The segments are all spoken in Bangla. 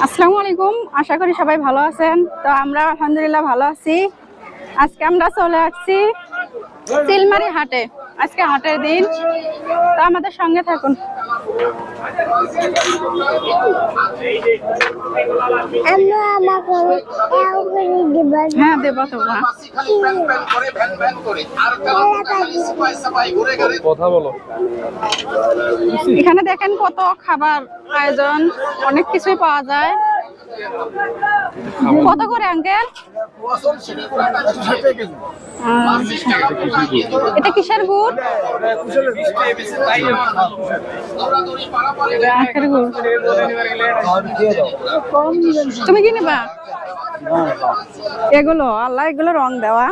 আসসালামু আলাইকুম, আশা করি সবাই ভালো আছেন। তো আমরা আলহামদুলিল্লাহ ভালো আছি। আজকে আমরা চলে আসছি চিলমারি হাটে। আজকে হাটের দিন, তো আমাদের সঙ্গে থাকুন। হ্যাঁ, দেব তো। কথা বলো। এখানে দেখেন কত খাবার আয়োজন, অনেক কিছুই পাওয়া যায়। কত করে আঙ্কেল? এটা কিসের গুড়? আখের গুড়। তুমি কি নিবা? এগুলো আল্লাহ, এগুলো রং দেওয়া।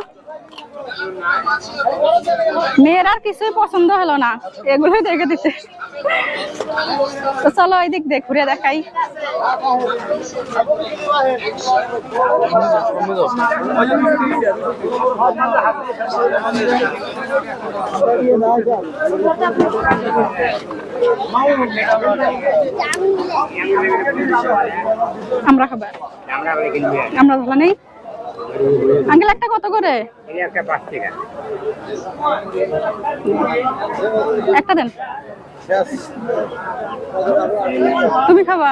মেয়ের আর কিছুই পছন্দ হলো না, এগুলোই দেখে দিতে। তো চলো ওই দিক দিয়ে ঘুরে দেখাই। আমরা খাবার, আমরা ভালো নেই। আঙ্কেল একটা কত করে? একটা দেন। তুমি খাবা?